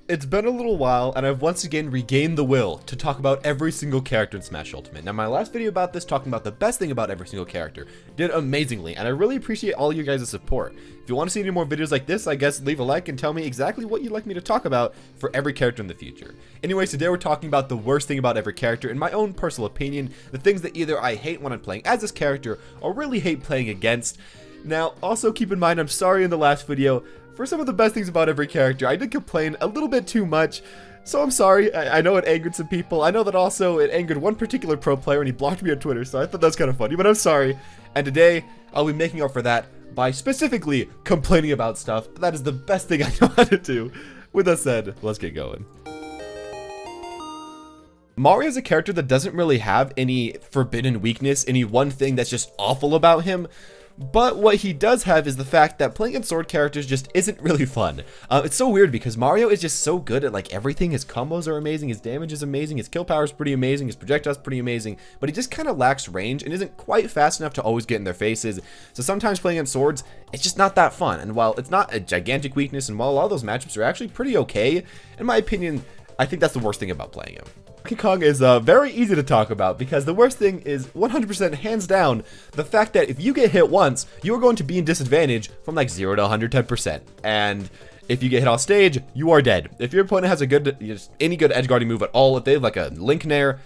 It's been a little while, and I've once again regained the will to talk about every single character in Smash Ultimate. Now, my last video about this, talking about the best thing about every single character, did amazingly, and I really appreciate all you guys' support. If you want to see any more videos like this, I guess leave a like and tell me exactly what you'd like me to talk about for every character in the future. Anyways, today we're talking about the worst thing about every character, in my own personal opinion, the things that either I hate when I'm playing as this character, or really hate playing against. Now, also keep in mind, I'm sorry in the last video, for some of the best things about every character, I did complain a little bit too much, so I'm sorry. I know it angered some people. I know that also it angered one particular pro player and he blocked me on Twitter, so I thought that was kind of funny, but I'm sorry. And today, I'll be making up for that by specifically complaining about stuff. That is the best thing I know how to do. With that said, let's get going. Mario is a character that doesn't really have any forbidden weakness, any one thing that's just awful about him. But what he does have is the fact that playing in sword characters just isn't really fun. It's so weird because Mario is just so good at like everything. His combos are amazing, his damage is amazing, his kill power is pretty amazing, his projectile is pretty amazing, but he just kind of lacks range and isn't quite fast enough to always get in their faces. So sometimes playing in swords, it's just not that fun. And while it's not a gigantic weakness, and while a lot of those matchups are actually pretty okay, in my opinion, I think that's the worst thing about playing him. Donkey Kong is very easy to talk about because the worst thing is 100% hands down the fact that if you get hit once, you are going to be in disadvantage from like 0 to 110%. And if you get hit off stage, you are dead. If your opponent has a good, any good edge guarding move at all, if they have like a Link Nair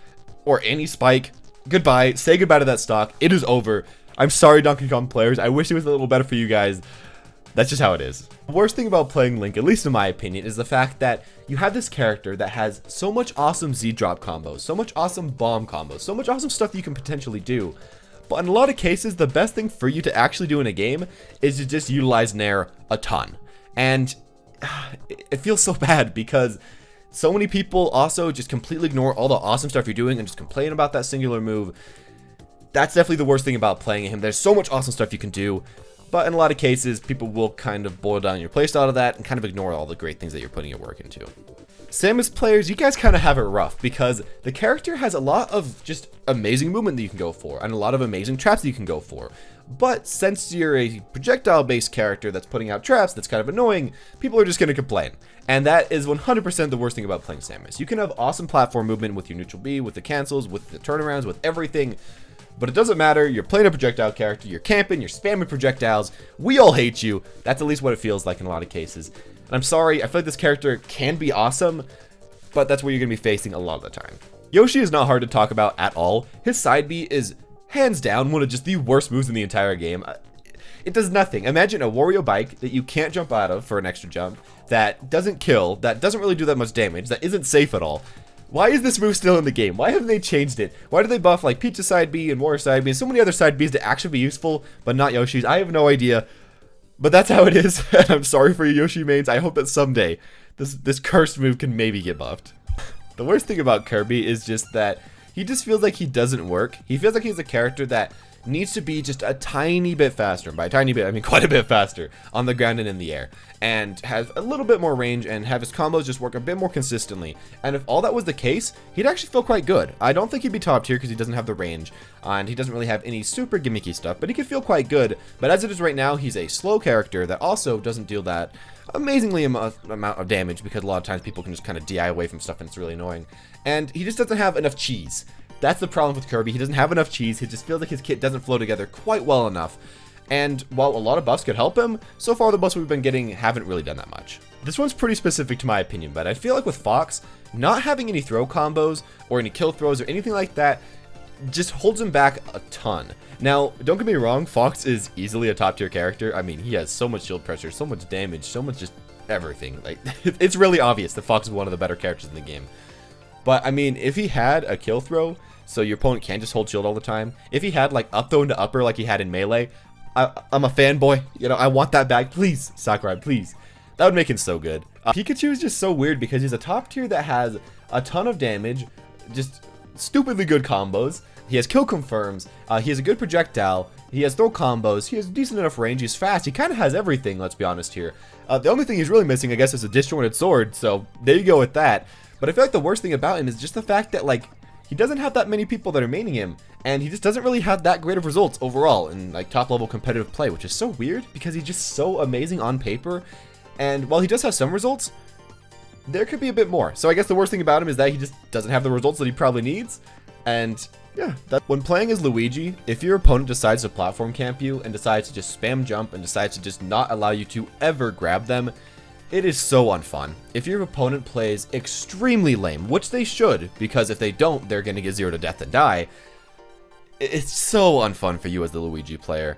or any spike, goodbye, say goodbye to that stock. It is over. I'm sorry, Donkey Kong players. I wish it was a little better for you guys. That's just how it is. The worst thing about playing Link, at least in my opinion, is the fact that you have this character that has so much awesome Z-drop combos, so much awesome bomb combos, so much awesome stuff that you can potentially do. But in a lot of cases, the best thing for you to actually do in a game is to just utilize Nair a ton. And it feels so bad because so many people also just completely ignore all the awesome stuff you're doing and just complain about that singular move. That's definitely the worst thing about playing him. There's so much awesome stuff you can do. But in a lot of cases, people will kind of boil down your playstyle to that and kind of ignore all the great things that you're putting your work into. Samus players, you guys kind of have it rough because the character has a lot of just amazing movement that you can go for and a lot of amazing traps that you can go for. But since you're a projectile-based character that's putting out traps that's kind of annoying, people are just going to complain. And that is 100% the worst thing about playing Samus. You can have awesome platform movement with your neutral B, with the cancels, with the turnarounds, with everything. But it doesn't matter, you're playing a projectile character, you're camping, you're spamming projectiles, we all hate you. That's at least what it feels like in a lot of cases. And I'm sorry, I feel like this character can be awesome, but that's what you're going to be facing a lot of the time. Yoshi is not hard to talk about at all. His side B is hands down one of just the worst moves in the entire game. It does nothing. Imagine a Wario bike that you can't jump out of for an extra jump, that doesn't kill, that doesn't really do that much damage, that isn't safe at all. Why is this move still in the game? Why haven't they changed it? Why do they buff like Peach's side B and Wario side B and so many other side Bs to actually be useful, but not Yoshi's? I have no idea. But that's how it is, and I'm sorry for you Yoshi mains. I hope that someday this cursed move can maybe get buffed. The worst thing about Kirby is just that he just feels like he doesn't work. He feels like he's a character that needs to be just a tiny bit faster. By tiny bit, I mean quite a bit faster on the ground and in the air, and have a little bit more range and have his combos just work a bit more consistently. And if all that was the case, he'd actually feel quite good. I don't think he'd be top tier because he doesn't have the range and he doesn't really have any super gimmicky stuff, but he could feel quite good. But as it is right now, he's a slow character that also doesn't deal that amazingly amount of damage because a lot of times people can just kind of DI away from stuff and it's really annoying. And he just doesn't have enough cheese. That's the problem with Kirby. He doesn't have enough cheese. He just feels like his kit doesn't flow together quite well enough. And while a lot of buffs could help him, so far the buffs we've been getting haven't really done that much. This one's pretty specific to my opinion, but I feel like with Fox, not having any throw combos or any kill throws or anything like that just holds him back a ton. Now, don't get me wrong, Fox is easily a top tier character. I mean, he has so much shield pressure, so much damage, so much just everything. Like, it's really obvious that Fox is one of the better characters in the game. But I mean, if he had a kill throw, so your opponent can't just hold shield all the time. If he had like up throw into upper like he had in Melee, I'm a fanboy. You know, I want that back. Please, Sakurai, please. That would make him so good. Pikachu is just so weird because he's a top tier that has a ton of damage, just stupidly good combos. He has kill confirms. He has a good projectile. He has throw combos. He has decent enough range. He's fast. He kind of has everything, let's be honest here. The only thing he's really missing, I guess, is a disjointed sword. So there you go with that. But I feel like the worst thing about him is just the fact that, like, he doesn't have that many people that are maining him, and he just doesn't really have that great of results overall in like top level competitive play, which is so weird because he's just so amazing on paper. And while he does have some results, there could be a bit more. So I guess the worst thing about him is that he just doesn't have the results that he probably needs. And yeah, when playing as Luigi, if your opponent decides to platform camp you and decides to just spam jump and decides to just not allow you to ever grab them, it is so unfun. If your opponent plays extremely lame, which they should, because if they don't, they're going to get 0 to death and die, it's so unfun for you as the Luigi player.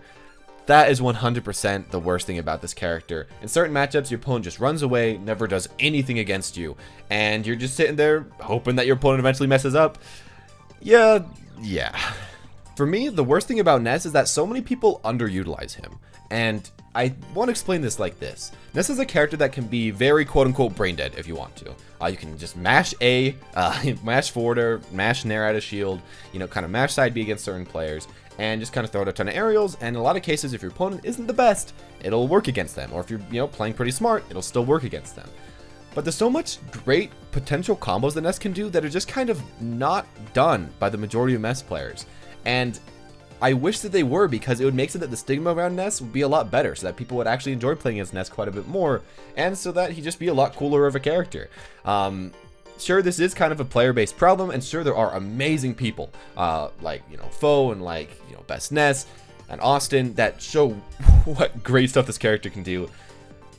That is 100% the worst thing about this character. In certain matchups, your opponent just runs away, never does anything against you, and you're just sitting there hoping that your opponent eventually messes up. Yeah. For me, the worst thing about Ness is that so many people underutilize him. And I want to explain this like this. Ness is a character that can be very quote-unquote brain dead if you want to. You can just mash A, mash forward or mash Nair out of shield, kind of mash side B against certain players, and just kind of throw out a ton of aerials. And in a lot of cases, if your opponent isn't the best, it'll work against them. Or if you're playing pretty smart, it'll still work against them. But there's so much great potential combos that Ness can do that are just kind of not done by the majority of Ness players. And I wish that they were, because it would make so that the stigma around Ness would be a lot better, so that people would actually enjoy playing as Ness quite a bit more, and so that he'd just be a lot cooler of a character. Sure, this is kind of a player-based problem, and sure, there are amazing people, like, Foe and like, Best Ness and Austin, that show what great stuff this character can do.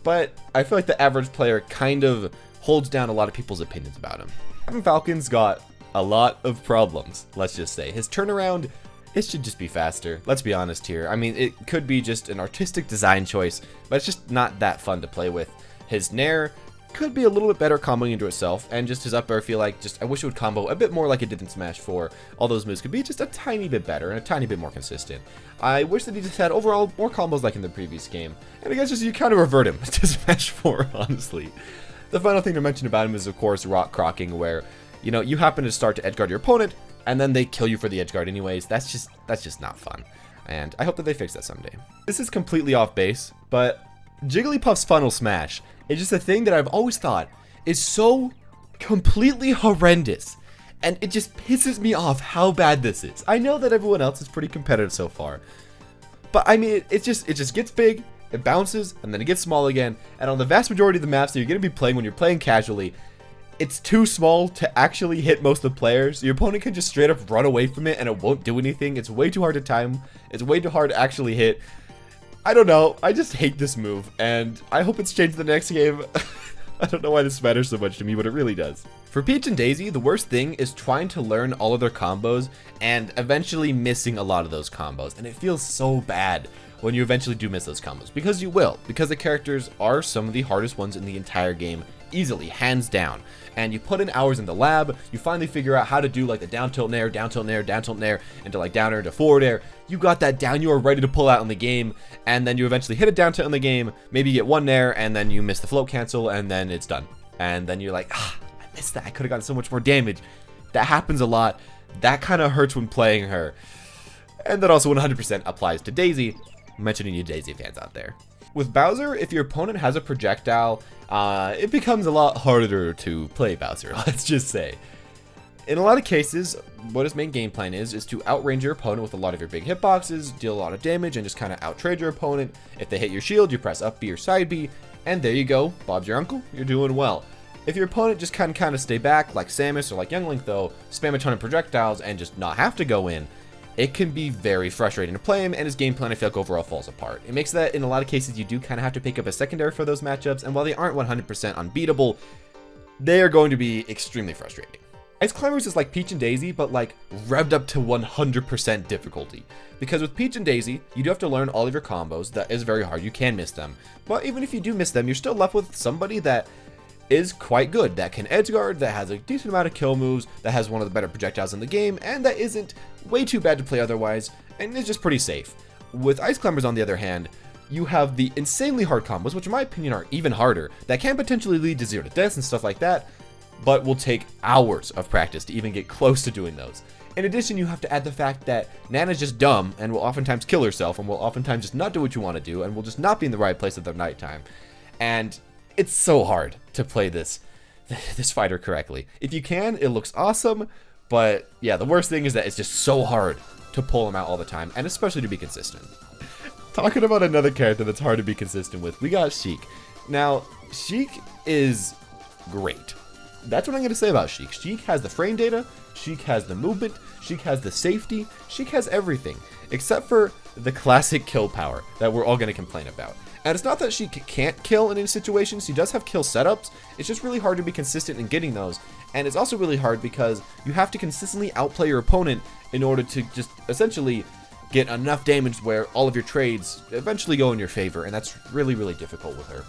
But I feel like the average player kind of holds down a lot of people's opinions about him. Falcon's got a lot of problems, let's just say. His turnaround, it should just be faster. Let's be honest here. I mean, it could be just an artistic design choice, but it's just not that fun to play with. His Nair could be a little bit better comboing into itself, and just his up air, I feel like I wish it would combo a bit more like it did in Smash 4. All those moves could be just a tiny bit better and a tiny bit more consistent. I wish that he just had overall more combos like in the previous game, and I guess just you kind of revert him to Smash 4, honestly. The final thing to mention about him is, of course, rock crocking, where you happen to start to edgeguard your opponent, and then they kill you for the edgeguard anyways. That's just not fun. And I hope that they fix that someday. This is completely off base, but Jigglypuff's funnel smash is just a thing that I've always thought is so completely horrendous. And it just pisses me off how bad this is. I know that everyone else is pretty competitive so far, but I mean, it just gets big, it bounces, and then it gets small again. And on the vast majority of the maps that you're going to be playing when you're playing casually, it's too small to actually hit most of the players. Your opponent can just straight up run away from it and it won't do anything. It's way too hard to time. It's way too hard to actually hit. I don't know. I just hate this move, and I hope it's changed in the next game. I don't know why this matters so much to me, but it really does. For Peach and Daisy, the worst thing is trying to learn all of their combos and eventually missing a lot of those combos. And it feels so bad when you eventually do miss those combos, because you will, because the characters are some of the hardest ones in the entire game, easily, hands down. And you put in hours in the lab, you finally figure out how to do like the down tilt nair, down tilt nair, down tilt nair, into like down air, into forward air. You got that down, you are ready to pull out in the game, and then you eventually hit a down tilt in the game, maybe you get one nair, and then you miss the float cancel, and then it's done. And then you're like, I missed that, I could have gotten so much more damage. That happens a lot. That kind of hurts when playing her. And that also 100% applies to Daisy. I'm mentioning you Daisy fans out there. With Bowser, if your opponent has a projectile, it becomes a lot harder to play Bowser, let's just say. In a lot of cases, what his main game plan is to outrange your opponent with a lot of your big hitboxes, deal a lot of damage, and just kind of outtrade your opponent. If they hit your shield, you press up B or side B, and there you go, Bob's your uncle, you're doing well. If your opponent just kind of stay back, like Samus or like Youngling though, spam a ton of projectiles and just not have to go in, it can be very frustrating to play him, and his game plan, I feel like, overall falls apart. It makes that, in a lot of cases, you do kind of have to pick up a secondary for those matchups, and while they aren't 100% unbeatable, they are going to be extremely frustrating. Ice Climbers is like Peach and Daisy, but like revved up to 100% difficulty. Because with Peach and Daisy, you do have to learn all of your combos. That is very hard, you can miss them. But even if you do miss them, you're still left with somebody that is quite good, that can edgeguard, that has a decent amount of kill moves, that has one of the better projectiles in the game, and that isn't way too bad to play otherwise, and is just pretty safe. With Ice Climbers, on the other hand, you have the insanely hard combos, which in my opinion are even harder, that can potentially lead to 0 to deaths and stuff like that, but will take hours of practice to even get close to doing those. In addition, you have to add the fact that Nana's just dumb and will oftentimes kill herself and will oftentimes just not do what you want to do and will just not be in the right place at the nighttime. And it's so hard to play this fighter correctly. If you can, it looks awesome, but yeah, the worst thing is that it's just so hard to pull him out all the time, and especially to be consistent. Talking about another character that's hard to be consistent with, we got Sheik. Now, Sheik is great. That's what I'm going to say about Sheik. Sheik has the frame data, Sheik has the movement, Sheik has the safety, Sheik has everything, except for the classic kill power that we're all going to complain about. And it's not that she can't kill in any situation, she does have kill setups, it's just really hard to be consistent in getting those. And it's also really hard because you have to consistently outplay your opponent in order to just essentially get enough damage where all of your trades eventually go in your favor, and that's really, really difficult with her.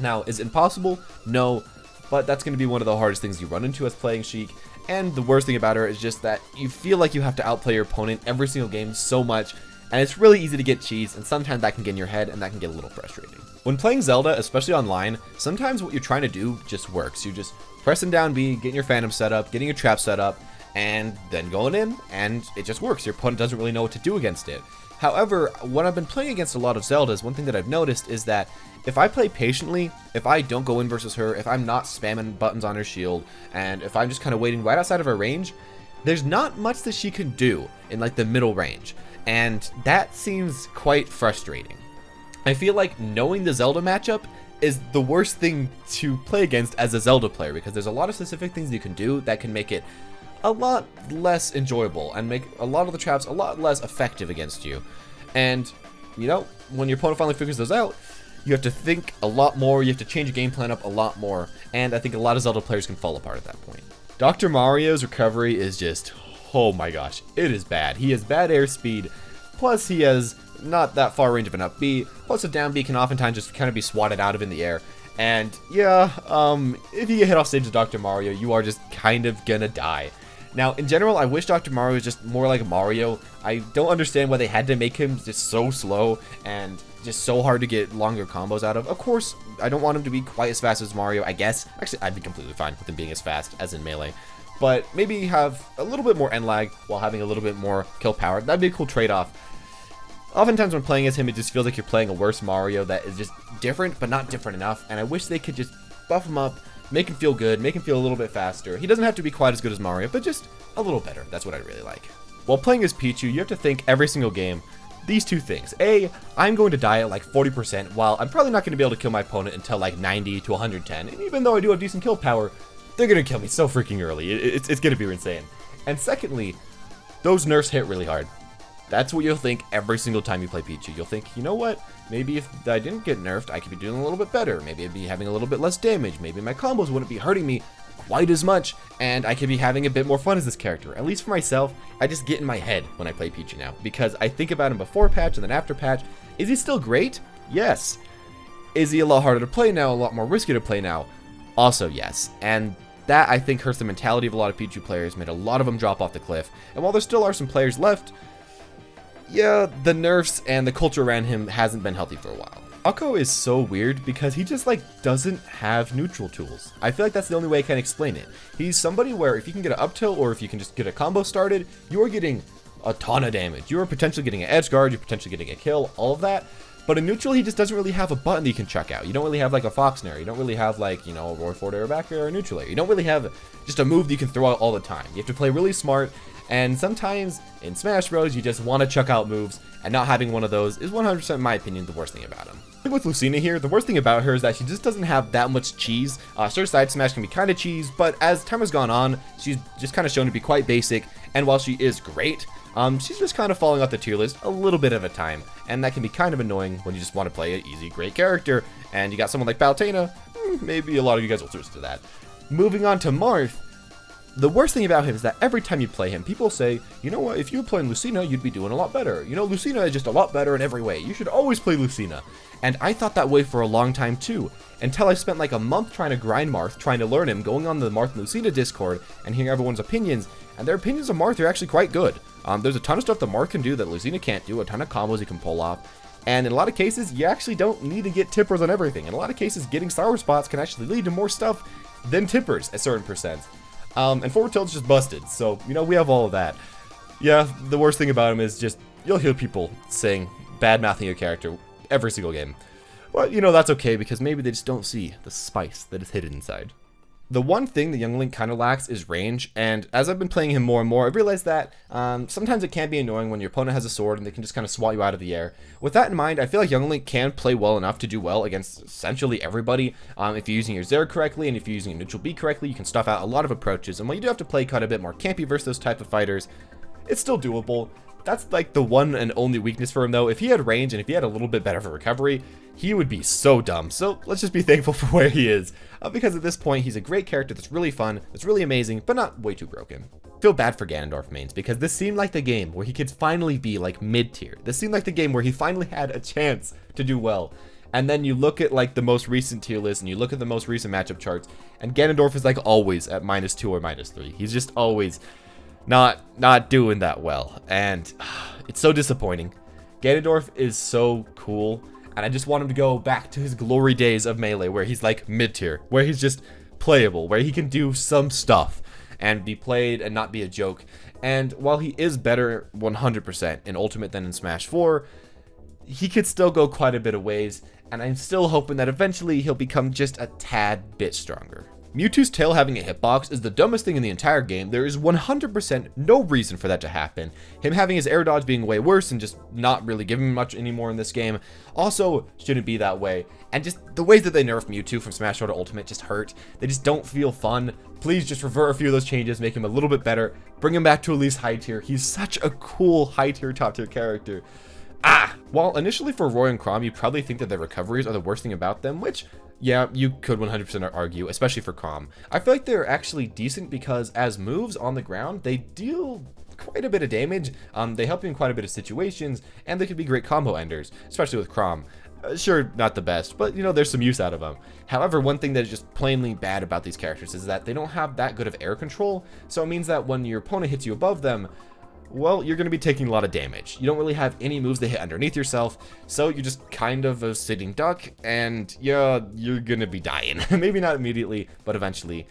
Now, is it impossible? No, but that's going to be one of the hardest things you run into as playing Sheik. And the worst thing about her is just that you feel like you have to outplay your opponent every single game so much, and it's really easy to get cheese, and sometimes that can get in your head, and that can get a little frustrating. When playing Zelda, especially online, sometimes what you're trying to do just works. You're just pressing down B, getting your Phantom set up, getting your trap set up, and then going in, and it just works. Your opponent doesn't really know what to do against it. However, when I've been playing against a lot of Zeldas, one thing that I've noticed is that if I play patiently, if I don't go in versus her, if I'm not spamming buttons on her shield, and if I'm just kind of waiting right outside of her range, there's not much that she can do in like the middle range, and that seems quite frustrating. I feel like knowing the Zelda matchup is the worst thing to play against as a Zelda player, because there's a lot of specific things you can do that can make it a lot less enjoyable and make a lot of the traps a lot less effective against you. And, you know, when your opponent finally figures those out, you have to think a lot more, you have to change your game plan up a lot more, and I think a lot of Zelda players can fall apart at that point. Dr. Mario's recovery is just, oh my gosh, it is bad. He has bad airspeed, plus he has not that far range of an up B, plus a down B can oftentimes just kind of be swatted out of in the air. And yeah, if you get hit off stage with Dr. Mario, you are just kind of gonna die. Now, in general, I wish Dr. Mario was just more like Mario. I don't understand why they had to make him just so slow and just so hard to get longer combos out of. Of course, I don't want him to be quite as fast as Mario, I guess. Actually, I'd be completely fine with him being as fast as in Melee. But maybe have a little bit more end lag while having a little bit more kill power. That'd be a cool trade-off. Oftentimes when playing as him, it just feels like you're playing a worse Mario that is just different, but not different enough. And I wish they could just buff him up, make him feel good, make him feel a little bit faster. He doesn't have to be quite as good as Mario, but just a little better. That's what I really like. While playing as Pichu, you have to think every single game these two things. A, I'm going to die at like 40%, while I'm probably not going to be able to kill my opponent until like 90 to 110. And even though I do have decent kill power, they're going to kill me so freaking early. It's going to be insane. And secondly, those nerfs hit really hard. That's what you'll think every single time you play Pichu. You'll think, you know what? Maybe if I didn't get nerfed, I could be doing a little bit better. Maybe I'd be having a little bit less damage. Maybe my combos wouldn't be hurting me quite as much, and I could be having a bit more fun as this character. At least for myself, I just get in my head when I play Pichu now, because I think about him before patch and then after patch. Is he still great? Yes. Is he a lot harder to play now, a lot more risky to play now? Also yes. And that, I think, hurts the mentality of a lot of Pichu players, made a lot of them drop off the cliff. And while there still are some players left, yeah, the nerfs and the culture around him hasn't been healthy for a while. Falco is so weird because he just like doesn't have neutral tools. I feel like that's the only way I can explain it. He's somebody where if you can get an up tilt or if you can just get a combo started, you're getting a ton of damage. You're potentially getting an edge guard, you're potentially getting a kill, all of that. But in neutral, he just doesn't really have a button that you can chuck out. You don't really have like a Fox Snare. You don't really have like, you know, a Roar Forward Air Back or a neutral air. You don't really have just a move that you can throw out all the time. You have to play really smart. And sometimes in Smash Bros, you just want to chuck out moves, and not having one of those is 100% in my opinion the worst thing about him. With Lucina here, the worst thing about her is that she just doesn't have that much cheese. Sure, side smash can be kind of cheese, but as time has gone on, she's just kind of shown to be quite basic, and while she is great, she's just kind of falling off the tier list a little bit at a time, and that can be kind of annoying when you just want to play an easy, great character, and you got someone like Palutena, maybe a lot of you guys will switch to that. Moving on to Marth, the worst thing about him is that every time you play him, people say, you know what, if you were playing Lucina, you'd be doing a lot better. You know, Lucina is just a lot better in every way. You should always play Lucina. And I thought that way for a long time too, until I spent like a month trying to grind Marth, trying to learn him, going on the Marth and Lucina Discord, and hearing everyone's opinions, and their opinions of Marth are actually quite good. There's a ton of stuff that Marth can do that Lucina can't do, a ton of combos he can pull off, and in a lot of cases, you actually don't need to get tippers on everything. In a lot of cases, getting sour spots can actually lead to more stuff than tippers at certain percents. And forward tilt's just busted, so, you know, we have all of that. Yeah, the worst thing about him is just, you'll hear people saying bad-mouthing your character every single game. But, you know, that's okay, because maybe they just don't see the spice that is hidden inside. The one thing that Young Link kind of lacks is range, and as I've been playing him more and more, I've realized that sometimes it can be annoying when your opponent has a sword and they can just kind of swat you out of the air. With that in mind, I feel like Young Link can play well enough to do well against essentially everybody. If you're using your Zero correctly and if you're using your neutral B correctly, you can stuff out a lot of approaches, and while you do have to play quite a bit more campy versus those type of fighters, it's still doable. That's like the one and only weakness for him though. If he had range and if he had a little bit better for recovery, he would be so dumb. So let's just be thankful for where he is. Because at this point, he's a great character that's really fun, that's really amazing, but not way too broken. Feel bad for Ganondorf mains, because this seemed like the game where he could finally be like mid-tier. This seemed like the game where he finally had a chance to do well. And then you look at like the most recent tier list and you look at the most recent matchup charts, and Ganondorf is like always at -2 or -3. He's just always not doing that well, and it's so disappointing. Ganondorf is so cool, and I just want him to go back to his glory days of Melee, where he's like mid-tier, where he's just playable, where he can do some stuff and be played and not be a joke. And while he is better 100% in Ultimate than in Smash 4, he could still go quite a bit of ways, and I'm still hoping that eventually he'll become just a tad bit stronger. Mewtwo's tail having a hitbox is the dumbest thing in the entire game. There is 100% no reason for that to happen. Him having his air dodge being way worse and just not really giving much anymore in this game also shouldn't be that way. And just the ways that they nerf Mewtwo from Smash 4 to Ultimate just hurt. They just don't feel fun. Please just revert a few of those changes, make him a little bit better, bring him back to at least high tier. He's such a cool high tier, top tier character. While initially for Roy and Chrom, you probably think that their recoveries are the worst thing about them, which, yeah, you could 100% argue, especially for Chrom. I feel like they're actually decent because as moves on the ground, they deal quite a bit of damage. They help you in quite a bit of situations, and they could be great combo enders, especially with Chrom. Sure, not the best, but, you know, there's some use out of them. However, one thing that is just plainly bad about these characters is that they don't have that good of air control, so it means that when your opponent hits you above them, well, you're going to be taking a lot of damage. You don't really have any moves that hit underneath yourself, so you're just kind of a sitting duck, and yeah, you're going to be dying. Maybe not immediately, but eventually.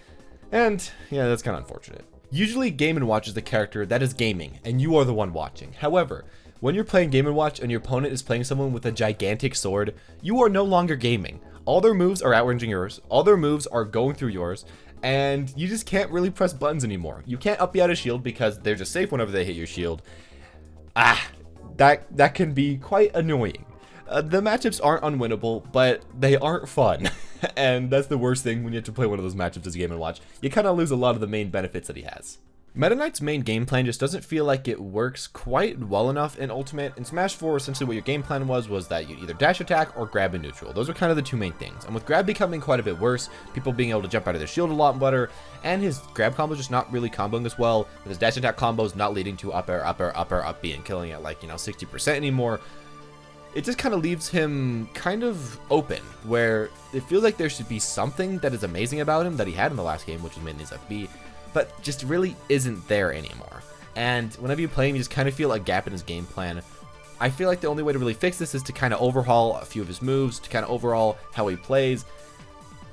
And yeah, that's kind of unfortunate. Usually Game & Watch is the character that is gaming, and you are the one watching. However, when you're playing Game & Watch and your opponent is playing someone with a gigantic sword, you are no longer gaming. All their moves are outranging yours, all their moves are going through yours, and you just can't really press buttons anymore. You can't up out a shield because they're just safe whenever they hit your shield. That can be quite annoying. The matchups aren't unwinnable, but they aren't fun. And that's the worst thing when you have to play one of those matchups as a Game & Watch. You kind of lose a lot of the main benefits that he has. Meta Knight's main game plan just doesn't feel like it works quite well enough in Ultimate. In Smash 4, essentially what your game plan was that you'd either dash attack or grab and neutral. Those are kind of the two main things. And with grab becoming quite a bit worse, people being able to jump out of their shield a lot better, and his grab combo just not really comboing as well, with his dash attack combos not leading to up air, up B and killing at like, 60% anymore, it just kind of leaves him kind of open, where it feels like there should be something that is amazing about him that he had in the last game, which was mainly his FB, but just really isn't there anymore. And whenever you play him, you just kind of feel a gap in his game plan. I feel like the only way to really fix this is to kind of overhaul a few of his moves, to kind of overhaul how he plays.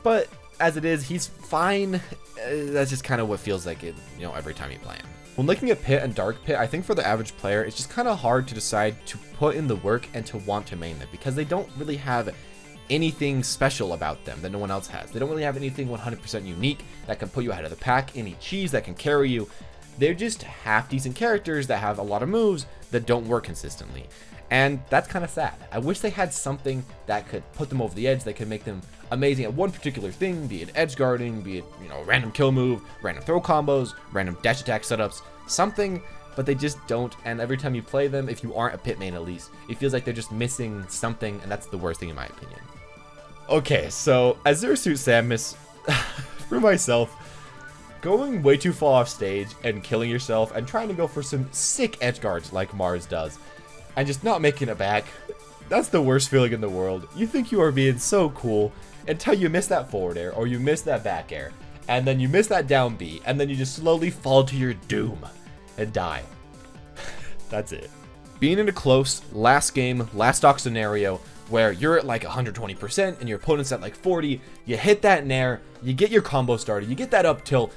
But as it is, he's fine. That's just kind of what feels like it, every time you play him. When looking at Pit and Dark Pit, I think for the average player, it's just kind of hard to decide to put in the work and to want to main them, because they don't really have anything special about them that no one else has. They don't really have anything 100% unique that can put you ahead of the pack, any cheese that can carry you. They're just half-decent characters that have a lot of moves that don't work consistently. And that's kind of sad. I wish they had something that could put them over the edge, that could make them amazing at one particular thing, be it edge guarding, be it, random kill move, random throw combos, random dash attack setups, something, but they just don't. And every time you play them, if you aren't a pit main at least, it feels like they're just missing something, and that's the worst thing in my opinion. Okay, so as Zero Suit Samus, for myself, going way too far off stage and killing yourself and trying to go for some sick edge guards like Mars does, and just not making it back, that's the worst feeling in the world. You think you are being so cool until you miss that forward air, or you miss that back air, and then you miss that down B, and then you just slowly fall to your doom and die. That's it. Being in a close, last game, last stock scenario, where you're at like 120% and your opponent's at like 40, you hit that nair, you get your combo started, you get that up tilt,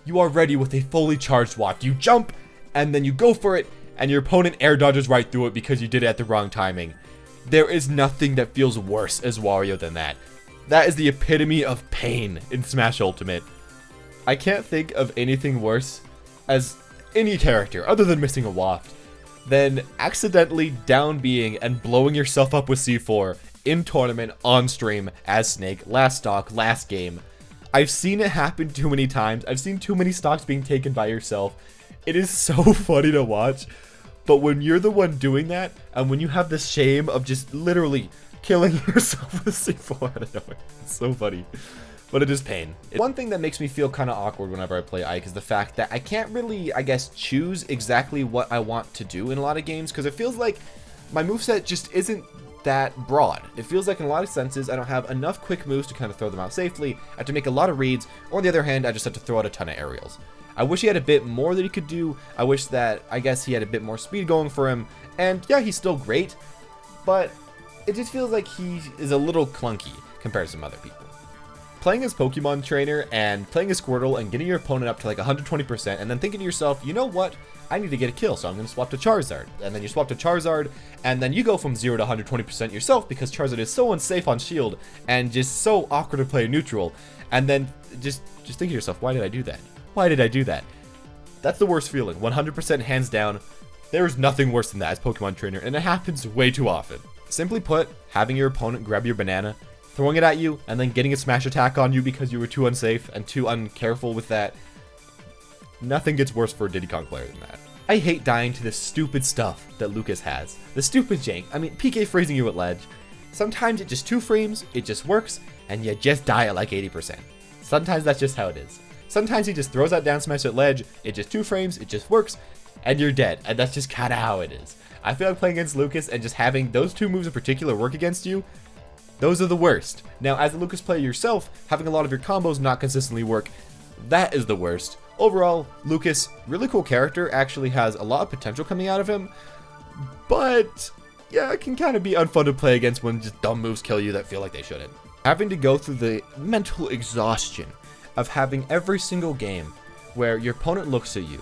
you are ready with a fully charged walk. You jump, and then you go for it, and your opponent air dodges right through it because you did it at the wrong timing. There is nothing that feels worse as Wario than that. That is the epitome of pain in Smash Ultimate. I can't think of anything worse as any character, other than missing a waft, than accidentally down being and blowing yourself up with C4 in tournament, on stream, as Snake, last stock, last game. I've seen it happen too many times. I've seen too many stocks being taken by yourself. It is so funny to watch. But when you're the one doing that, and when you have the shame of just literally killing yourself with C4 out of nowhere, it's so funny. But it is pain. One thing that makes me feel kind of awkward whenever I play Ike is the fact that I can't really, I guess, choose exactly what I want to do in a lot of games, because it feels like my moveset just isn't that broad. It feels like in a lot of senses I don't have enough quick moves to kind of throw them out safely. I have to make a lot of reads, or on the other hand, I just have to throw out a ton of aerials. I wish he had a bit more that he could do. I wish that, I guess, he had a bit more speed going for him. And yeah, he's still great, but it just feels like he is a little clunky compared to some other people. Playing as Pokemon Trainer and playing as Squirtle and getting your opponent up to like 120% and then thinking to yourself, you know what? I need to get a kill, so I'm going to swap to Charizard. And then you swap to Charizard, and then you go from 0 to 120% yourself because Charizard is so unsafe on shield and just so awkward to play neutral. And then just think to yourself, why did I do that? Why did I do that? That's the worst feeling, 100% hands down. There is nothing worse than that as Pokemon Trainer, and it happens way too often. Simply put, having your opponent grab your banana, throwing it at you, and then getting a smash attack on you because you were too unsafe and too uncareful with that. Nothing gets worse for a Diddy Kong player than that. I hate dying to the stupid stuff that Lucas has. The stupid jank. I mean, PK freezing you at ledge. Sometimes it just 2 frames, it just works, and you just die at like 80%. Sometimes that's just how it is. Sometimes he just throws that down smash at ledge, it just 2 frames, it just works, and you're dead. And that's just kind of how it is. I feel like playing against Lucas and just having those 2 moves in particular work against you, those are the worst. Now, as a Lucas player yourself, having a lot of your combos not consistently work, that is the worst. Overall, Lucas, really cool character, actually has a lot of potential coming out of him, but yeah, it can kind of be unfun to play against when just dumb moves kill you that feel like they shouldn't. Having to go through the mental exhaustion of having every single game where your opponent looks at you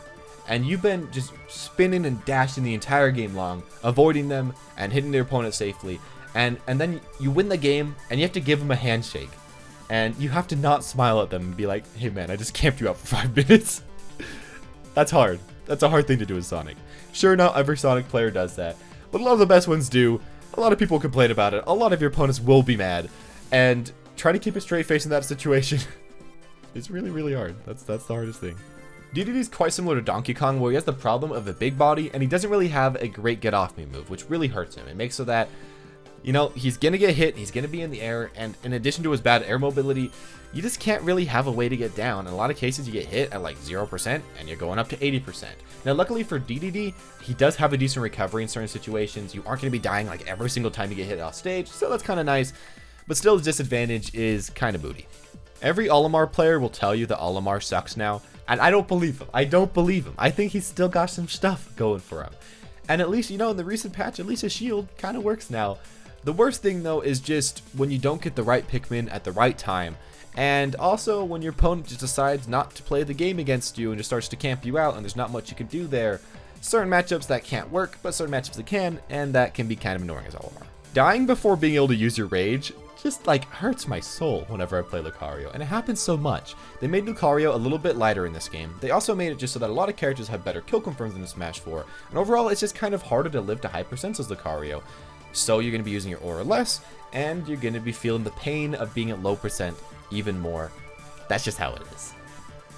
and you've been just spinning and dashing the entire game long, avoiding them and hitting their opponent safely, and then you win the game and you have to give them a handshake. And you have to not smile at them and be like, hey man, I just camped you out for 5 minutes. That's hard. That's a hard thing to do as Sonic. Sure, not every Sonic player does that, but a lot of the best ones do. A lot of people complain about it. A lot of your opponents will be mad. And trying to keep a straight face in that situation is really, really hard. That's the hardest thing. Dedede is quite similar to Donkey Kong, where he has the problem of a big body, and he doesn't really have a great get off me move, which really hurts him. It makes so that, you know, he's going to get hit, he's going to be in the air, and in addition to his bad air mobility, you just can't really have a way to get down. In a lot of cases, you get hit at like 0%, and you're going up to 80%. Now, luckily for Dedede, he does have a decent recovery in certain situations. You aren't going to be dying like every single time you get hit off stage, so that's kind of nice, but still the disadvantage is kind of booty. Every Olimar player will tell you that Olimar sucks now, and I don't believe him. I don't believe him. I think he's still got some stuff going for him. And at least, you know, in the recent patch, at least his shield kind of works now. The worst thing, though, is just when you don't get the right Pikmin at the right time, and also when your opponent just decides not to play the game against you and just starts to camp you out and there's not much you can do there. Certain matchups that can't work, but certain matchups that can, and that can be kind of annoying as Olimar. Dying before being able to use your rage just like hurts my soul whenever I play Lucario, and it happens so much. They made Lucario a little bit lighter in this game. They also made it just so that a lot of characters have better kill confirms than in Smash 4, and overall it's just kind of harder to live to high percents as Lucario. So you're going to be using your aura less, and you're going to be feeling the pain of being at low percent even more. That's just how it is.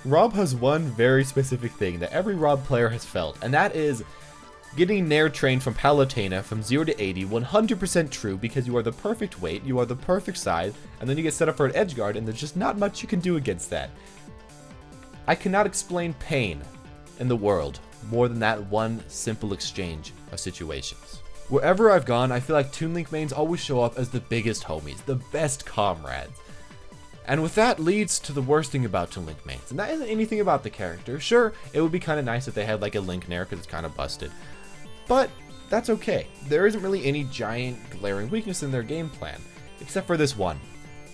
R.O.B has one very specific thing that every R.O.B player has felt, and that is getting Nair trained from Palutena from 0 to 80, 100% true, because you are the perfect weight, you are the perfect size, and then you get set up for an edge guard, and there's just not much you can do against that. I cannot explain pain in the world more than that one simple exchange of situations. Wherever I've gone, I feel like Toon Link mains always show up as the biggest homies, the best comrades. And with that leads to the worst thing about Toon Link mains, and that isn't anything about the character. Sure, it would be kind of nice if they had like a Link Nair because it's kind of busted, but that's okay. There isn't really any giant glaring weakness in their game plan, except for this one.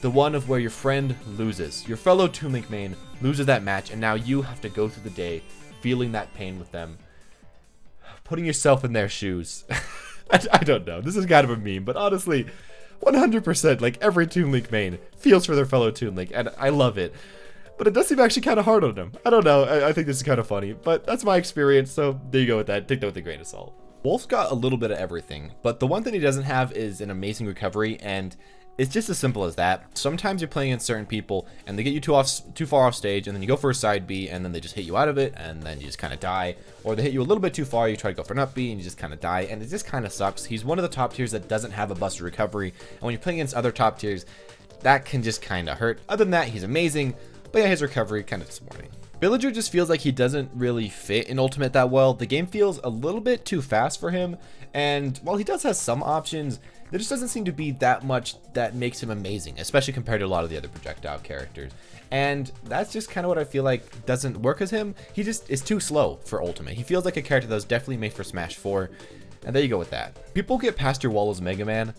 The one of where your friend loses. Your fellow Toon Link main loses that match, and now you have to go through the day feeling that pain with them, putting yourself in their shoes. I don't know, this is kind of a meme, but honestly, 100%, like every Toon Link main feels for their fellow Toon Link, and I love it. But it does seem actually kind of hard on them. I don't know, I think this is kind of funny, but that's my experience, so there you go with that. Take that with a grain of salt. Wolf's got a little bit of everything, but the one thing he doesn't have is an amazing recovery, and it's just as simple as that. Sometimes you're playing against certain people, and they get you too far off stage, and then you go for a side B, and then they just hit you out of it, and then you just kind of die. Or they hit you a little bit too far, you try to go for an up B, and you just kind of die, and it just kind of sucks. He's one of the top tiers that doesn't have a busted recovery, and when you're playing against other top tiers, that can just kind of hurt. Other than that, he's amazing, but yeah, his recovery kind of disappointing. Villager just feels like he doesn't really fit in Ultimate that well. The game feels a little bit too fast for him, and while he does have some options, there just doesn't seem to be that much that makes him amazing, especially compared to a lot of the other projectile characters. And that's just kind of what I feel like doesn't work as him. He just is too slow for Ultimate. He feels like a character that was definitely made for Smash 4, and there you go with that. People get past your wall as Megaman.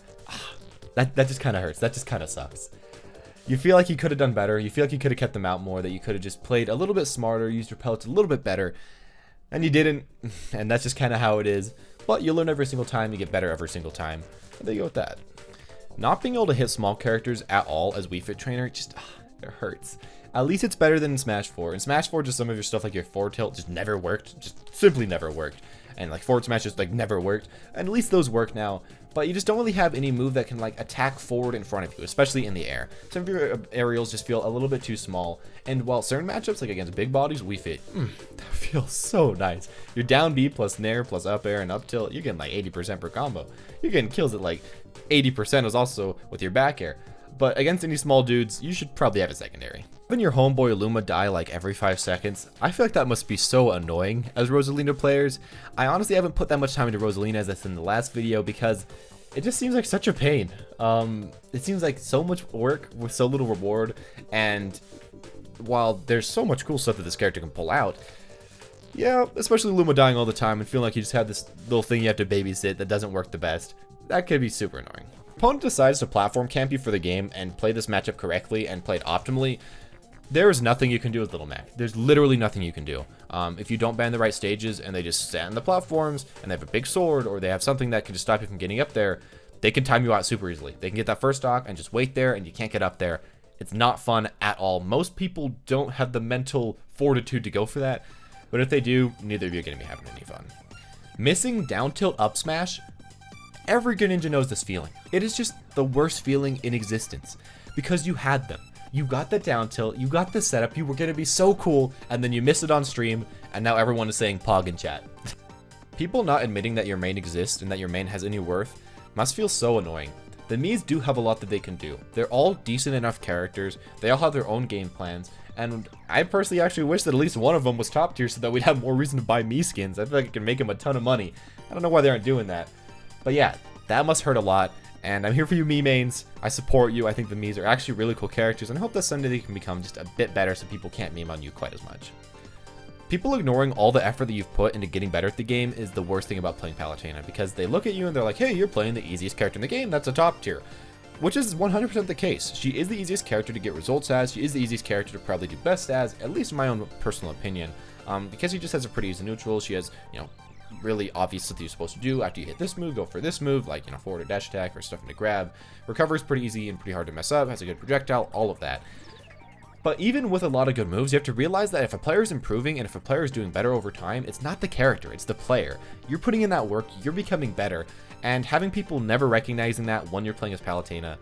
That just kind of hurts. That just kind of sucks. You feel like you could have done better. You feel like you could have kept them out more, that you could have just played a little bit smarter, used your pellets a little bit better, and you didn't, and that's just kind of how it is. But you learn every single time, you get better every single time, and there you go with that. Not being able to hit small characters at all as Wii Fit trainer, just, it hurts. At least it's better than in Smash 4. In Smash 4, just some of your stuff like your forward tilt just never worked, just simply never worked. And like forward smash just like never worked, and at least those work now, but you just don't really have any move that can like attack forward in front of you, especially in the air. Some of your aerials just feel a little bit too small, and while certain matchups like against big bodies, Wii Fit, that feels so nice. Your down B plus nair plus up air and up tilt, you're getting like 80% per combo. You're getting kills at like 80% is also with your back air. But against any small dudes, you should probably have a secondary. Having your homeboy Luma die like every 5 seconds, I feel like that must be so annoying as Rosalina players. I honestly haven't put that much time into Rosalina as I said in the last video because it just seems like such a pain. It seems like so much work with so little reward, and while there's so much cool stuff that this character can pull out, yeah, especially Luma dying all the time and feeling like you just have this little thing you have to babysit that doesn't work the best, that could be super annoying. Opponent decides to platform camp you for the game and play this matchup correctly and play it optimally, there is nothing you can do with Little Mac. There's literally nothing you can do. If you don't ban the right stages and they just stand on the platforms and they have a big sword or they have something that can just stop you from getting up there, they can time you out super easily. They can get that first stock and just wait there and you can't get up there. It's not fun at all. Most people don't have the mental fortitude to go for that, but if they do, neither of you are going to be having any fun. Missing down tilt up smash, every good ninja knows this feeling. It is just the worst feeling in existence because you had them. You got the down tilt, you got the setup, you were going to be so cool, and then you missed it on stream, and now everyone is saying pog in chat. People not admitting that your main exists and that your main has any worth must feel so annoying. The Miis do have a lot that they can do. They're all decent enough characters, they all have their own game plans, and I personally actually wish that at least one of them was top tier so that we'd have more reason to buy Mii skins. I feel like it can make them a ton of money. I don't know why they aren't doing that. But yeah, that must hurt a lot. And I'm here for you Mii mains. I support you. I think the Miis are actually really cool characters, and I hope that someday they can become just a bit better so people can't meme on you quite as much. People ignoring all the effort that you've put into getting better at the game is the worst thing about playing Palutena, because they look at you and they're like, hey, you're playing the easiest character in the game, that's a top tier. Which is 100% the case. She is the easiest character to get results as, she is the easiest character to probably do best as, at least in my own personal opinion. Because she just has a pretty easy neutral, she has, really obvious stuff you're supposed to do. After you hit this move, go for this move, like, forward or dash attack or stuff to grab. Recovery is pretty easy and pretty hard to mess up, has a good projectile, all of that. But even with a lot of good moves, you have to realize that if a player is improving and if a player is doing better over time, it's not the character, it's the player. You're putting in that work, you're becoming better, and having people never recognizing that when you're playing as Palutena,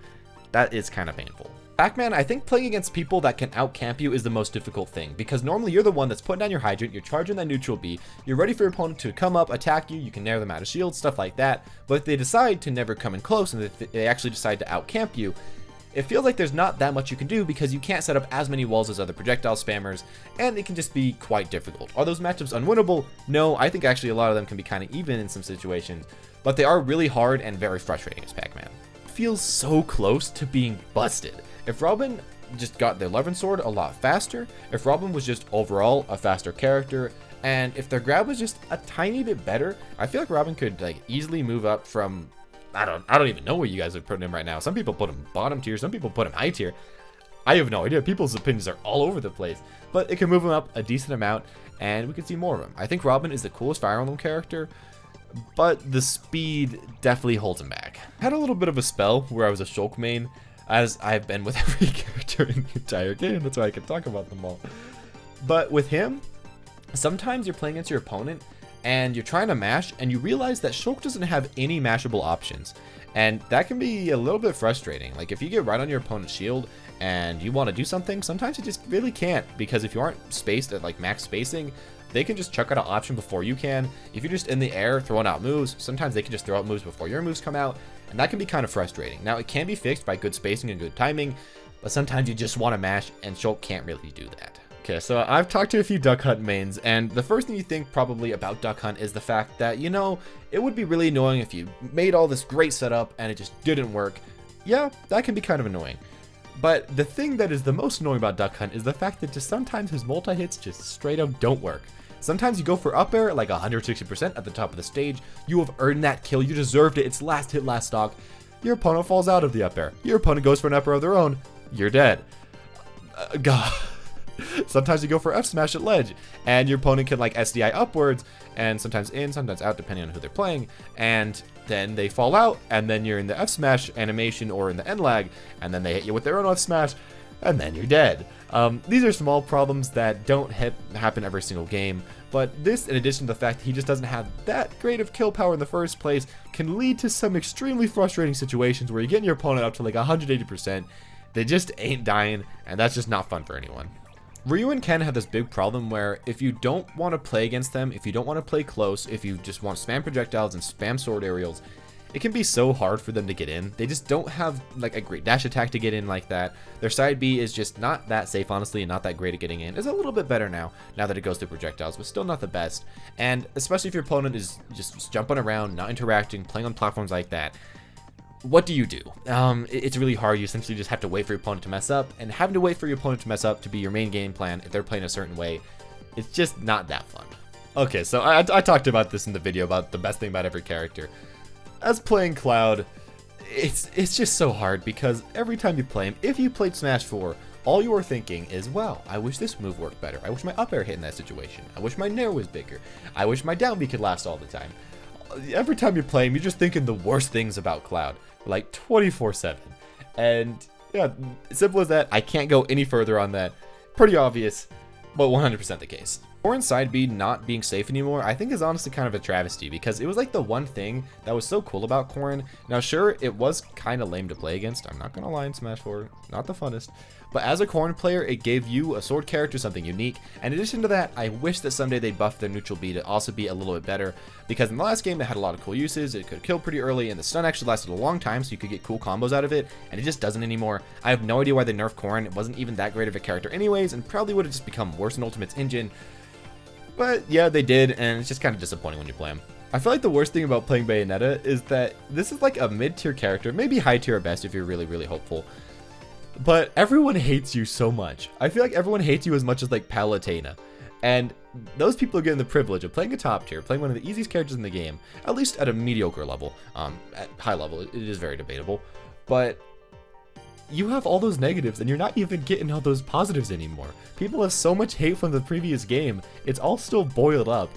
that is kind of painful. Pac-Man, I think playing against people that can out-camp you is the most difficult thing, because normally you're the one that's putting down your hydrant, you're charging that neutral B, you're ready for your opponent to come up, attack you, you can nair them out of shield, stuff like that, but if they decide to never come in close and they actually decide to out-camp you, it feels like there's not that much you can do because you can't set up as many walls as other projectile spammers, and it can just be quite difficult. Are those matchups unwinnable? No, I think actually a lot of them can be kind of even in some situations, but they are really hard and very frustrating as Pac-Man. It feels so close to being busted. If Robin just got their Levin Sword a lot faster, if Robin was just overall a faster character, and if their grab was just a tiny bit better, I feel like Robin could like easily move up from, I don't even know where you guys are putting him right now. Some people put him bottom tier, some people put him high tier. I have no idea. People's opinions are all over the place, but it can move him up a decent amount, and we can see more of him. I think Robin is the coolest Fire Emblem character, but the speed definitely holds him back. I had a little bit of a spell where I was a Shulk main, as I've been with every character in the entire game. That's why I can talk about them all. But with him, sometimes you're playing against your opponent and you're trying to mash and you realize that Shulk doesn't have any mashable options. And that can be a little bit frustrating. Like if you get right on your opponent's shield and you want to do something, sometimes you just really can't, because if you aren't spaced at like max spacing, they can just chuck out an option before you can. If you're just in the air throwing out moves, sometimes they can just throw out moves before your moves come out, and that can be kind of frustrating. Now, it can be fixed by good spacing and good timing, but sometimes you just want to mash, and Shulk can't really do that. Okay, so I've talked to a few Duck Hunt mains, and the first thing you think probably about Duck Hunt is the fact that, you know, it would be really annoying if you made all this great setup and it just didn't work. Yeah, that can be kind of annoying. But the thing that is the most annoying about Duck Hunt is the fact that just sometimes his multi-hits just straight up don't work. Sometimes you go for up air like 160% at the top of the stage, you have earned that kill, you deserved it, it's last hit, last stock. Your opponent falls out of the up air. Your opponent goes for an up air of their own, you're dead. God. Sometimes you go for F smash at ledge, and your opponent can like SDI upwards, and sometimes in, sometimes out, depending on who they're playing, and then they fall out, and then you're in the F smash animation or in the end lag, and then they hit you with their own F smash, and then you're dead. These are small problems that don't happen every single game, but this, in addition to the fact that he just doesn't have that great of kill power in the first place, can lead to some extremely frustrating situations where you're getting your opponent up to like 180%, they just ain't dying, and that's just not fun for anyone. Ryu and Ken have this big problem where if you don't want to play against them, if you don't want to play close, if you just want to spam projectiles and spam sword aerials, it can be so hard for them to get in. They just don't have like a great dash attack to get in like that. Their side B is just not that safe, honestly, and not that great at getting in. It's a little bit better now that it goes through projectiles, but still not the best. And especially if your opponent is just jumping around, not interacting, playing on platforms like that, what do you do? It's really hard. You essentially just have to wait for your opponent to mess up, and having to wait for your opponent to mess up to be your main game plan if they're playing a certain way, it's just not that fun. Okay, so I talked about this in the video about the best thing about every character. As playing Cloud, it's just so hard because every time you play him, if you played Smash 4, all you are thinking is, well, I wish this move worked better. I wish my up air hit in that situation. I wish my nair was bigger. I wish my down B could last all the time. Every time you play him, you're just thinking the worst things about Cloud, like 24/7. And yeah, simple as that. I can't go any further on that. Pretty obvious, but 100% the case. Corrin's side B not being safe anymore, I think is honestly kind of a travesty, because it was like the one thing that was so cool about Corrin. Now sure, it was kind of lame to play against, I'm not gonna lie, in Smash 4, not the funnest. But as a Corrin player, it gave you a sword character something unique. And in addition to that, I wish that someday they'd buff their neutral B to also be a little bit better, because in the last game it had a lot of cool uses, it could kill pretty early, and the stun actually lasted a long time, so you could get cool combos out of it, and it just doesn't anymore. I have no idea why they nerfed Corrin. It wasn't even that great of a character anyways, and probably would have just become worse in Ultimate's engine. But yeah, they did, and it's just kind of disappointing when you play him. I feel like the worst thing about playing Bayonetta is that this is like a mid-tier character, maybe high tier at best if you're really, really hopeful. But everyone hates you so much. I feel like everyone hates you as much as like Palutena. And those people are getting the privilege of playing a top tier, playing one of the easiest characters in the game, at least at a mediocre level. At high level, it is very debatable. But you have all those negatives and you're not even getting all those positives anymore. People have so much hate from the previous game, it's all still boiled up.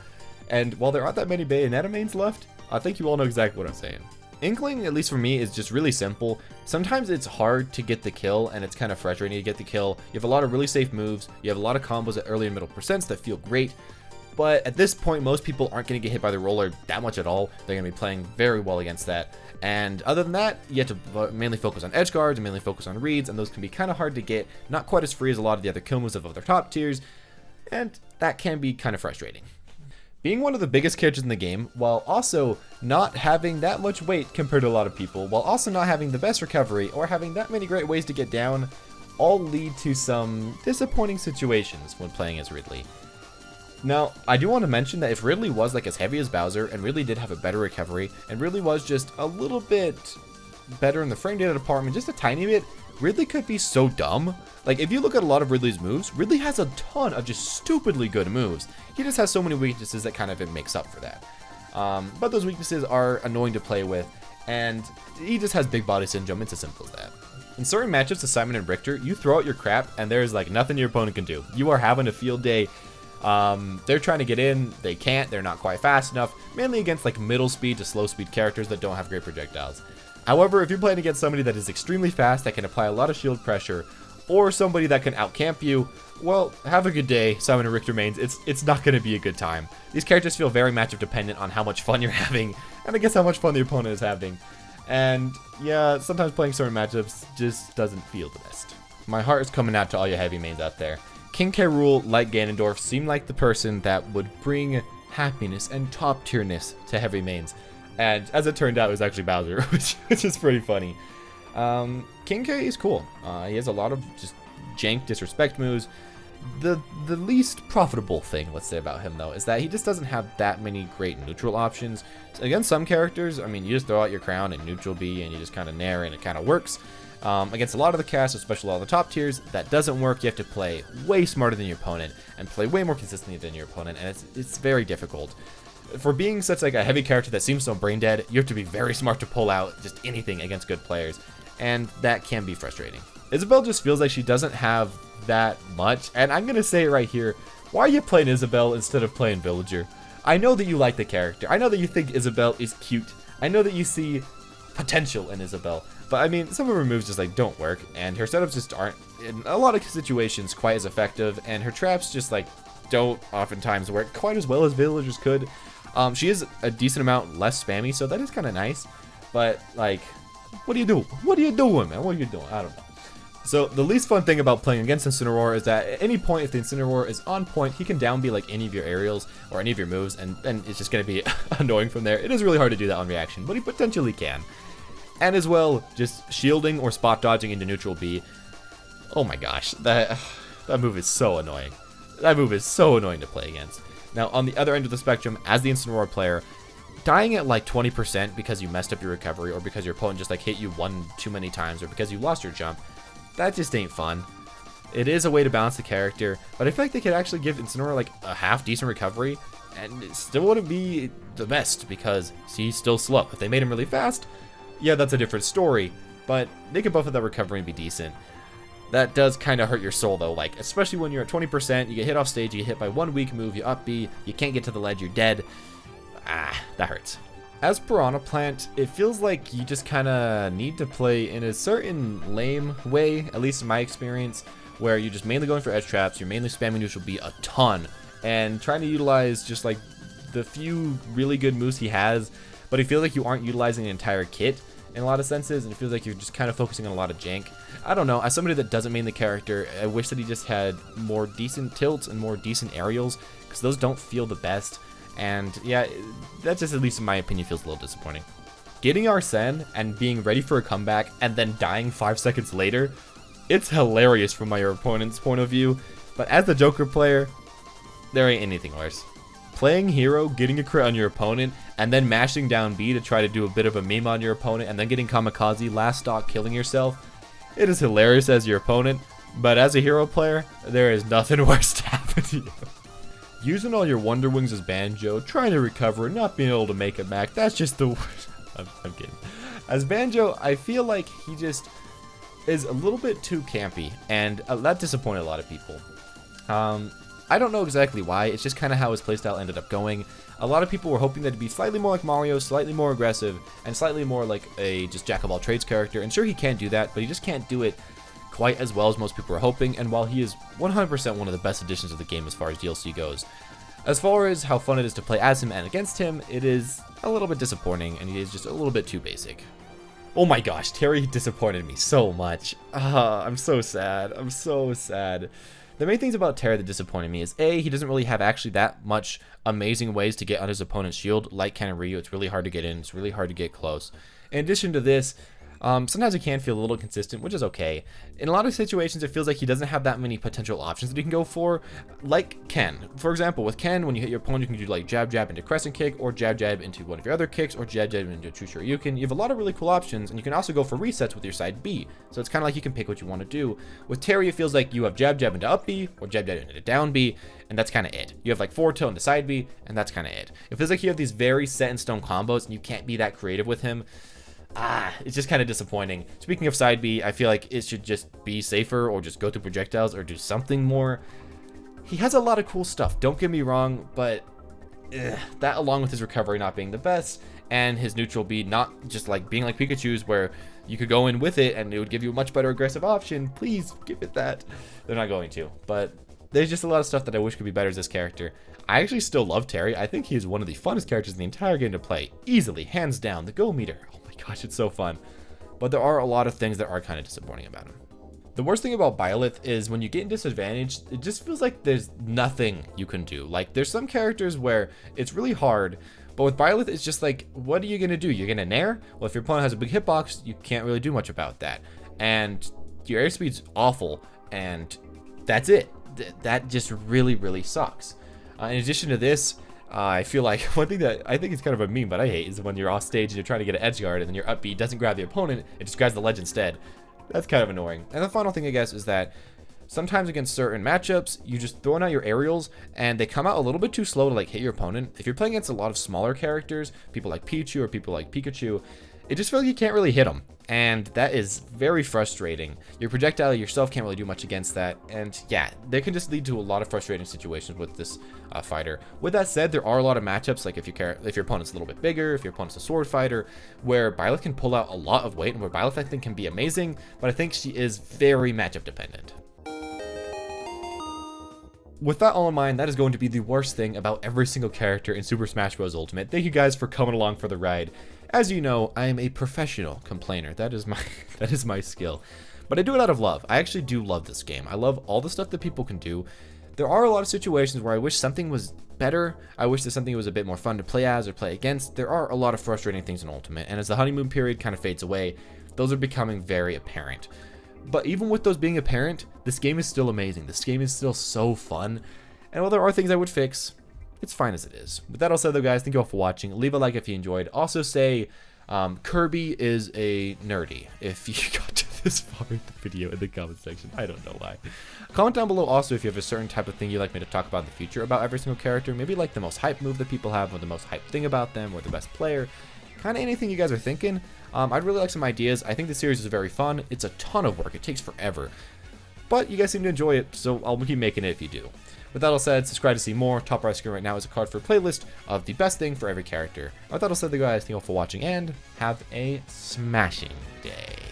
And while there aren't that many Bayonetta mains left, I think you all know exactly what I'm saying. Inkling, at least for me, is just really simple. Sometimes it's hard to get the kill, and it's kind of frustrating to get the kill. You have a lot of really safe moves, you have a lot of combos at early and middle percents that feel great, but at this point, most people aren't going to get hit by the roller that much at all. They're going to be playing very well against that. And other than that, you have to mainly focus on edge guards, and mainly focus on reads, and those can be kind of hard to get, not quite as free as a lot of the other kill moves of other top tiers, and that can be kind of frustrating. Being one of the biggest characters in the game, while also not having that much weight compared to a lot of people, while also not having the best recovery or having that many great ways to get down, all lead to some disappointing situations when playing as Ridley. Now, I do want to mention that if Ridley was like as heavy as Bowser and really did have a better recovery and really was just a little bit better in the frame data department, just a tiny bit, Ridley could be so dumb. Like, if you look at a lot of Ridley's moves, Ridley has a ton of just stupidly good moves. He just has so many weaknesses that kind of it makes up for that. But those weaknesses are annoying to play with, and he just has big body syndrome. It's as simple as that. In certain matchups with Simon and Richter, you throw out your crap, and there's like nothing your opponent can do. You are having a field day. They're trying to get in, they can't, they're not quite fast enough, mainly against like middle speed to slow speed characters that don't have great projectiles. However, if you're playing against somebody that is extremely fast, that can apply a lot of shield pressure, or somebody that can outcamp you, well, have a good day, Simon and Richter mains. It's not going to be a good time. These characters feel very matchup dependent on how much fun you're having, and I guess how much fun the opponent is having. And yeah, sometimes playing certain matchups just doesn't feel the best. My heart is coming out to all your heavy mains out there. King K. Rool, like Ganondorf, seemed like the person that would bring happiness and top tierness to heavy mains. And as it turned out, it was actually Bowser, which is pretty funny. King K is cool. He has a lot of just jank disrespect moves. The least profitable thing, let's say, about him, though, is that he just doesn't have that many great neutral options. So against some characters, I mean, you just throw out your crown and neutral B, and you just kind of nair, and it kind of works. Against a lot of the cast, especially a lot of the top tiers, that doesn't work. You have to play way smarter than your opponent and play way more consistently than your opponent, and it's very difficult. For being such like a heavy character that seems so brain dead, you have to be very smart to pull out just anything against good players, and that can be frustrating. Isabelle just feels like she doesn't have that much, and I'm gonna say it right here, why are you playing Isabelle instead of playing Villager? I know that you like the character, I know that you think Isabelle is cute, I know that you see potential in Isabelle, but I mean, some of her moves just like don't work, and her setups just aren't in a lot of situations quite as effective, and her traps just like don't oftentimes work quite as well as Villagers could. She is a decent amount less spammy, so that is kind of nice, but like, what do you do? What are you doing, man? What are you doing? I don't know. So the least fun thing about playing against Incineroar is that at any point, if the Incineroar is on point, he can down B like any of your aerials or any of your moves, and then it's just going to be annoying from there. It is really hard to do that on reaction, but he potentially can. And as well, just shielding or spot dodging into neutral B. Oh my gosh, that move is so annoying. That move is so annoying to play against. Now, on the other end of the spectrum, as the Incineroar player, dying at like 20% because you messed up your recovery, or because your opponent just like hit you one too many times, or because you lost your jump, that just ain't fun. It is a way to balance the character, but I feel like they could actually give Incineroar like a half decent recovery, and it still wouldn't be the best because he's still slow. If they made him really fast, yeah, that's a different story, but they could buff with that recovery and be decent. That does kind of hurt your soul though, like especially when you're at 20%, you get hit off stage, you get hit by one weak move, you up B, you can't get to the ledge, you're dead. That hurts. As Piranha Plant, it feels like you just kind of need to play in a certain lame way, at least in my experience, where you're just mainly going for edge traps, you're mainly spamming neutral B a ton, and trying to utilize just like the few really good moves he has, but it feels like you aren't utilizing the entire kit in a lot of senses, and it feels like you're just kind of focusing on a lot of jank. I don't know, as somebody that doesn't main the character, I wish that he just had more decent tilts and more decent aerials, because those don't feel the best. And yeah, that just, at least in my opinion, feels a little disappointing. Getting Arsene and being ready for a comeback and then dying 5 seconds later, it's hilarious from my opponent's point of view, but as the Joker player, there ain't anything worse. Playing hero, getting a crit on your opponent, and then mashing down B to try to do a bit of a meme on your opponent, and then getting kamikaze, last stock, killing yourself, it is hilarious as your opponent, but as a hero player, there is nothing worse to happen to you. Using all your Wonder Wings as Banjo, trying to recover, not being able to make it back, that's just the worst. I'm kidding. As Banjo, I feel like he just is a little bit too campy, and that disappointed a lot of people. I don't know exactly why, it's just kind of how his playstyle ended up going. A lot of people were hoping that it'd be slightly more like Mario, slightly more aggressive, and slightly more like a just jack-of-all-trades character, and sure he can do that, but he just can't do it quite as well as most people are hoping, and while he is 100% one of the best additions of the game as far as DLC goes, as far as how fun it is to play as him and against him, it is a little bit disappointing, and he is just a little bit too basic. Oh my gosh, Terry disappointed me so much. I'm so sad. I'm so sad. The main things about Terry that disappointed me is A, he doesn't really have actually that much amazing ways to get on his opponent's shield, like Ken and Ryu. It's really hard to get in, it's really hard to get close. In addition to this, sometimes it can feel a little inconsistent, which is okay. In a lot of situations, it feels like he doesn't have that many potential options that he can go for, like Ken. For example, with Ken, when you hit your opponent, you can do like jab jab into crescent kick, or jab jab into one of your other kicks, or jab jab into a true shoryuken. You have a lot of really cool options, and you can also go for resets with your side B. So it's kind of like you can pick what you want to do. With Terry, it feels like you have jab jab into up B, or jab jab into down B, and that's kind of it. You have like forward tilt into side B, and that's kind of it. It feels like you have these very set in stone combos, and you can't be that creative with him. It's just kind of disappointing. Speaking of side B, I feel like it should just be safer, or just go through projectiles, or do something more. he has a lot of cool stuff, don't get me wrong, but that along with his recovery not being the best, and his neutral B not just like being like Pikachu's where you could go in with it and it would give you a much better aggressive option, please give it that. They're not going to, but there's just a lot of stuff that I wish could be better as this character. I actually still love Terry. I think he is one of the funnest characters in the entire game to play. Easily, hands down, the go meter. Oh my gosh, it's so fun. But there are a lot of things that are kind of disappointing about him. The worst thing about Byleth is when you get in disadvantage, it just feels like there's nothing you can do. Like, there's some characters where it's really hard, but with Byleth, it's just like, what are you going to do? You're going to nair? Well, if your opponent has a big hitbox, you can't really do much about that. And your airspeed's awful, and that's it. That just really, really sucks. In addition to this, I feel like one thing that I think is kind of a meme, but I hate, is when you're off stage and you're trying to get an edge guard, and then your up B doesn't grab the opponent, it just grabs the ledge instead. That's kind of annoying. And the final thing, I guess, is that sometimes against certain matchups, you just throw out your aerials, and they come out a little bit too slow to like hit your opponent. If you're playing against a lot of smaller characters, people like Pichu or people like Pikachu, it just feels like you can't really hit them. And that is very frustrating. Your projectile yourself can't really do much against that. And yeah, they can just lead to a lot of frustrating situations with this fighter. With that said, there are a lot of matchups, like if your opponent's a little bit bigger, if your opponent's a sword fighter, where Byleth can pull out a lot of weight, and where Byleth I think can be amazing, but I think she is very matchup dependent. With that all in mind, that is going to be the worst thing about every single character in Super Smash Bros. Ultimate. Thank you guys for coming along for the ride. As you know, I am a professional complainer. That is my skill. But I do it out of love. I actually do love this game. I love all the stuff that people can do. There are a lot of situations where I wish something was better. I wish that something was a bit more fun to play as or play against. There are a lot of frustrating things in Ultimate, and as the honeymoon period kind of fades away, those are becoming very apparent. But even with those being apparent, this game is still amazing. This game is still so fun. And while there are things I would fix, it's fine as it is. With that all said though, guys, thank you all for watching. Leave a like if you enjoyed. Also say, Kirby is a nerdy if you got to this far in the video in the comment section. I don't know why. Comment down below also if you have a certain type of thing you'd like me to talk about in the future about every single character. Maybe like the most hype move that people have, or the most hype thing about them, or the best player. Kind of anything you guys are thinking. I'd really like some ideas. I think the series is very fun. It's a ton of work. It takes forever. But you guys seem to enjoy it, so I'll keep making it if you do. With that all said, subscribe to see more. Top right screen right now is a card for a playlist of the best thing for every character. With that all said, guys, thank you all for watching, and have a smashing day.